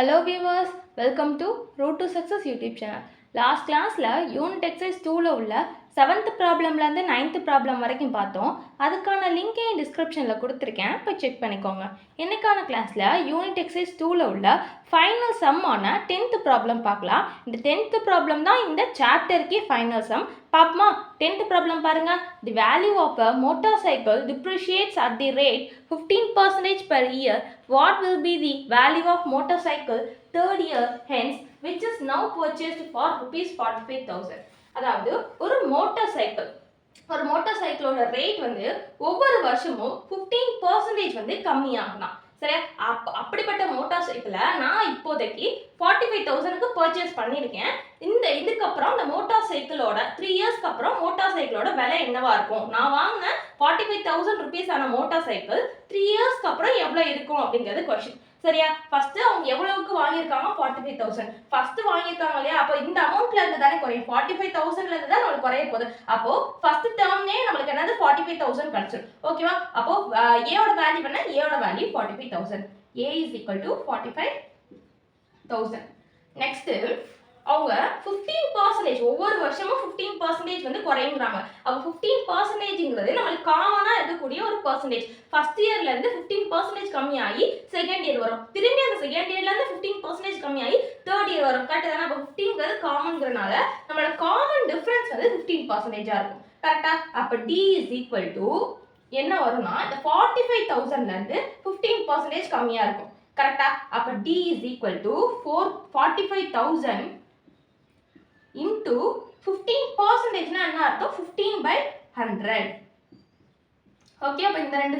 Hello viewers, welcome to Road to Success YouTube channel. Last classல unit exercise 2ல உள்ள 7th ப்ராப்ளம்லேருந்து 9th problem வரைக்கும் பார்த்தோம். அதுக்கான லிங்க் என் டிஸ்கிரிப்ஷனில் கொடுத்துருக்கேன், போய் செக் பண்ணிக்கோங்க. இன்னைக்கான கிளாஸில் யூனிட் எக்ஸசைஸ் 2ல உள்ள ஃபைனல் சம்மான 10th ப்ராப்ளம் பார்க்கலாம். இந்த 10th ப்ராப்ளம் தான் இந்த சாப்டருக்கே ஃபைனல் சம். பாப்போமா? 10th ப்ராப்ளம் பாருங்க. The value of a motorcycle depreciates at the rate 15% per year. What will be the value of motorcycle third year hence which is now purchased for rupees 45,000? அதாவது ஒரு motor சைக்கிளோட rate வந்து ஒவ்வொரு வருஷமும் 15% வந்து கம்மியாகலாம். சரியா? அப்படிப்பட்ட motor சைக்கிளை நான் இப்போதைக்கு 45,000க்கு பர்ச்சேஸ் பண்ணியிருக்கேன். இதுக்கப்புறம் இந்த மோட்டார் சைக்கிளோட 3 இயர்ஸ்க்கு அப்புறம் மோட்டார் சைக்கிளோட விலை என்னவா இருக்கும்? நான் வாங்கின 45,000 ருபீஸ் ஆன மோட்டார் சைக்கிள் 3 இயர்ஸ்க்கு அப்புறம் எவ்வளோ இருக்கும் அப்படிங்கிறது கொஸ்டின். சரியா? ஃபர்ஸ்ட் அவங்க எவ்வளவுக்கு வாங்கியிருக்காங்க? 45,000 ஃபர்ஸ்ட் வாங்கியிருக்காங்க இல்லையா? அப்போ இந்த அமௌண்ட்ல இருந்து தானே குறையும். 45,000ல இருந்து தான் நம்மளுக்கு குறைய போகுது. அப்போ ஃபர்ஸ்ட் டேர்ம்னே நம்மளுக்கு என்னது 45,000 கிடைச்சிடும். ஓகேவா? அப்போ ஏயோட வேல்யூ என்ன? ஏயோட value 45,000. A is equal to 45,000. Next அவங்க 15% ஒவ்வொரு வருஷமும் 15% வந்து குறையுங்கிறாங்க. அப்போ 15%ங்கிறது நம்மளுக்கு காமனா இருக்கக்கூடிய ஒரு பர்சன்டேஜ். ஃபர்ஸ்ட் இயர்ல இருந்து 15% கம்மியாகி செகண்ட் இயர் வரும். திரும்பி அந்த செகண்ட் இயர்ல இருந்து 15% கம்மியாகி தேர்ட் இயர் வரும். கரெக்டா தானே? அப்போ 15ங்கிறது காமன்ங்கிறனால நம்மளோட காமன் டிஃபரன்ஸ் வந்து 15%-ஆ இருக்கும். கரெக்டா? அப்போ D is equal to என்ன வரும்னா இந்த 45,000ல இருந்து 15% கம்மியா இருக்கும். கரெக்டா? அப்ப D is equal to 45,000 into 15% னா என்ன அர்த்தம்? 15/100. ஓகே, அப்ப இந்த ரெண்டு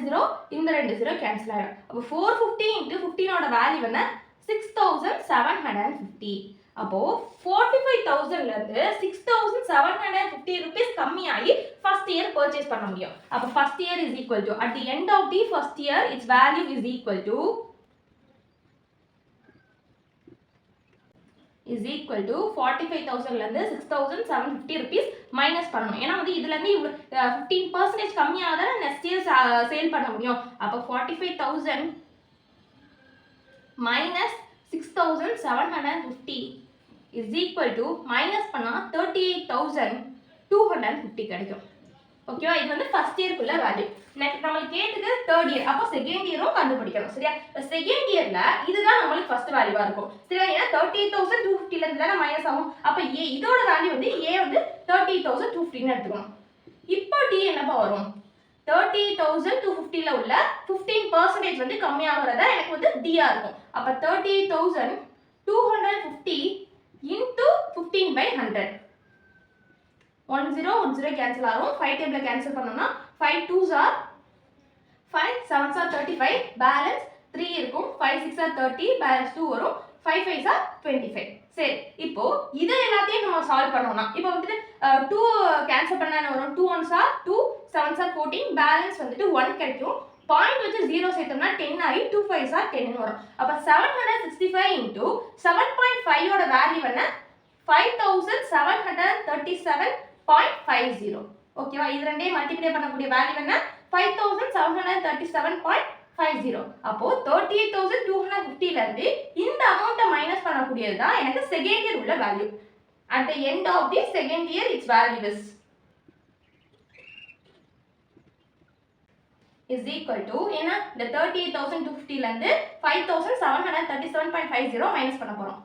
0 கேன்சல் ஆயிடும். அப்ப 450 into 15 ஓட வேல்யூ என்ன? 6,750. அப்போ 45,000ல இருந்து 6,750 rupees கம்மியாகி ஃபர்ஸ்ட் இயர் பர்ச்சேஸ் பண்ண முடியும். அப்போ first year is equal to at the end of the first year its value is equal to 45,000ல இருந்து 6,750 rupees மைனஸ் பண்ணணும். ஏன்னா வந்து இதுல இருந்து 15% கம்மியாக தான் நெக்ஸ்ட் இயர் சேல் பண்ண முடியும். அப்போ 45,000 minus 6,750 is equal to minus பண்ணா 38,250 கிடைக்கும். ஓகேவா? இது வந்து ஃபர்ஸ்ட் இயர்க்குள்ள வேல்யூ. நெக்ஸ்ட் நம்மளுக்கு கேட்டது தேர்ட் இயர். அப்போ செகண்ட் இயரும் கண்டுபிடிக்கணும். சரியா? செகண்ட் இயர்ல இதுதான் நம்மளுக்கு ஃபர்ஸ்ட் வேல்யூவா இருக்கும். சரியா? ஏன்னா 38,250ல இருந்து தானே மைனஸ் ஆகும். அப்போ இதோட வேல்யூ வந்து A வந்து 38,250ன்னு எடுத்துக்கணும். இப்போ D என்னப்பா வரும்? 38,250ல உள்ள 15% வந்து கம்மியாகிறதா எனக்கு வந்து D ஆ இருக்கும். அப்ப 38,250 into 15/100. 10 கேன்சல் ஆகும். 5 டேபிள்ல கேன்சல் பண்ணோம்னா 5 2s are 5 7s are 35, balance 3 இருக்கும். 5 6 are 30, பேலன்ஸ் 2 வரும். 5 5s are 25. சரி, இப்போ இத எல்லாத்தையும் நம்ம சால்வ் பண்ணோம்னா இப்போ வந்து 2 கேன்சல் பண்ணா என்ன வரும்? 2 1s are 2, 7s are 14, balance வந்துட்டு 1 கிடைக்கும். பாயிண்ட் வச்சு 0 சேர்த்தோம்னா 10 ஆகி 2 5s are 10 ன்னு வரும். அப்ப 765 into 7.5 ஓட வேல்யூ என்ன? 5,737.50. ஓகேவா? இது ரெண்டையும் மல்டிப்ளை பண்ணக்கூடிய வேல்யூ என்ன? 5,737.50. அப்போ 38,250ல இருந்து இந்த அமௌண்ட்டை மைனஸ் பண்ணக்கூடியது தான் எனக்கு செகண்ட் இயர் உள்ள value. At the end of the second year its value is equal to என்ன? இந்த 38,250ல இருந்து 5,737.50 மைனஸ் பண்ண போறோம்.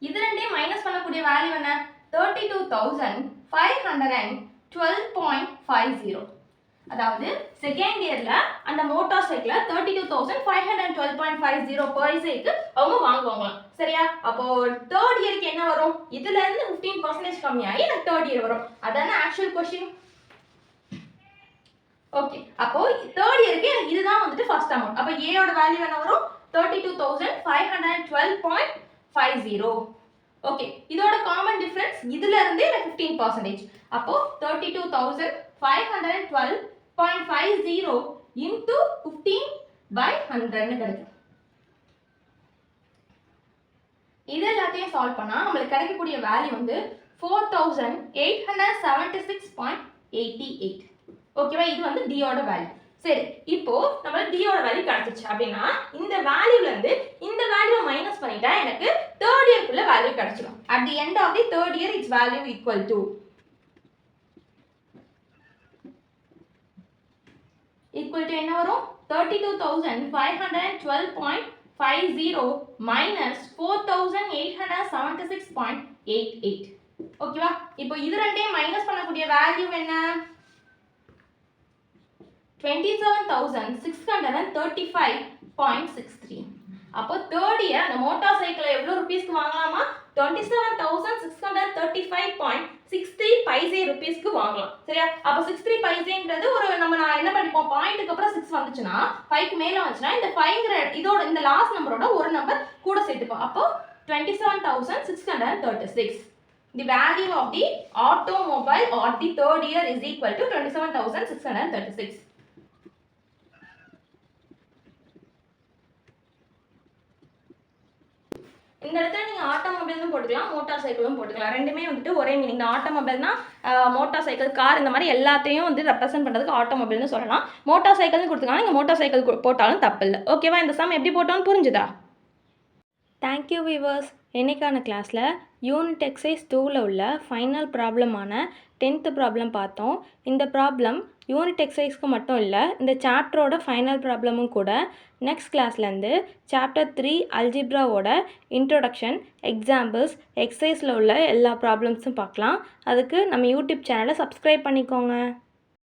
இது ரெண்டையும் மைனஸ் பண்ணக்கூடிய வேல்யூ என்ன? 32,512.50. அதாவது செகண்ட் இயர்ல அந்த மோட்டார் சைக்கிளை 32,512.50 பைசேக்கு அவங்க வாங்குவாங்க. சரியா? அப்போ தேர்ட் இயருக்கு என்ன வரும்? இதுல இருந்து 15% கம்மியாகி எனக்கு தேர்ட் இயர் வரும். அதான ஆக்சுவல் क्वेश्चन. ஓகே, அப்போ தேர்ட் இயருக்கு எனக்கு இதுதான் வந்துட்டு ஃபர்ஸ்ட் அமௌண்ட். அப்போ A ஓட வேல்யூ என்ன வரும்? 32,512.50. ஓகே, இதோட காமன் டிஃபரன்ஸ் இதுல இருந்து எனக்கு 15%. அப்போ 32,512.50 into 15/100 ன்னு கிடைக்கும். இது எல்லாத்தையும் சால்வ் பண்ணா நமக்கு கிடைக்கக்கூடிய வேல்யூ வந்து 4,876.50 88. ஓகேவா, இது வந்து டியோட வேல்யூ. சரி, இப்போ நம்ம டியோட வேல்யூ கிடைச்சிச்சு அப்படின்னா இந்த வேல்யூல இருந்து இந்த வேல்யூ மைனஸ் பண்ணிட்டா எனக்கு தேர்ட் இயர்க்குள்ள வேல்யூ கிடைச்சிடும். At the end of the third year its value equal to என்ன வரும்? 32,512.50 minus 4,876.88. ஓகேவா, இப்போ இது ரெண்டையும் மைனஸ் பண்ணக்கூடிய வேல்யூ என்ன? 27,635.63. அப்போ தேர்ட் இயர் அந்த மோட்டார் சைக்கிளை எவ்வளோ ருபீஸ்க்கு வாங்கலாமா? 27,635.63 பைசே ருபீஸ்க்கு வாங்கலாம். சரியா, அப்போ 63 பைசேங்கிறது ஒரு நான் என்ன படிப்போம், பாயிண்ட்டுக்கு அப்புறம் 6 வந்துச்சுன்னா 5க்கு மேலே வந்துச்சுன்னா இந்த 5ங்கிற இதோட இந்த லாஸ்ட் நம்பரோட ஒரு நம்பர் கூட சேர்த்துப்போம். அப்போ 27,636. The value of the automobile or the third year is equal to 27,636. இந்த இடத்துல நீங்கள் ஆட்டோமொபைலும் போட்டுக்கலாம், மோட்டார் சைக்கிளும் போட்டுக்கலாம். ரெண்டுமே வந்துட்டு ஒரே மீனிங் தான். ஆட்டோமொபைல்னா மோட்டார் சைக்கிள், கார், இந்த மாதிரி எல்லாத்தையும் வந்து ரெப்ரசென்ட் பண்ணுறதுக்கு ஆட்டோமொபைல்னு சொல்லலாம். மோட்டார் சைக்கிள்னு கொடுத்துக்கலாம், நீங்கள் மோட்டார் சைக்கிள் போட்டாலும் தப்பு இல்லை. ஓகேவா, இந்த சம் எப்படி போட்டோன்னு புரிஞ்சுதா? Thank you viewers. இன்னைக்கான கிளாஸில் யூனிட் எக்ஸைஸ் 2ல் உள்ள ஃபைனல் ப்ராப்ளமான 10th ப்ராப்ளம் பார்த்தோம். இந்த ப்ராப்ளம் யூனிட் எக்ஸைஸ்க்கு மட்டும் இல்லை, இந்த சாப்டரோட ஃபைனல் ப்ராப்ளமும் கூட. நெக்ஸ்ட் கிளாஸ்லேருந்து சாப்டர் 3 அல்ஜிப்ராவோட இன்ட்ரோடக்ஷன், எக்ஸாம்பிள்ஸ், எக்ஸசைஸில் உள்ள எல்லா ப்ராப்ளம்ஸும் பார்க்கலாம். அதுக்கு நம்ம யூடியூப் சேனலை சப்ஸ்கிரைப் பண்ணிக்கோங்க.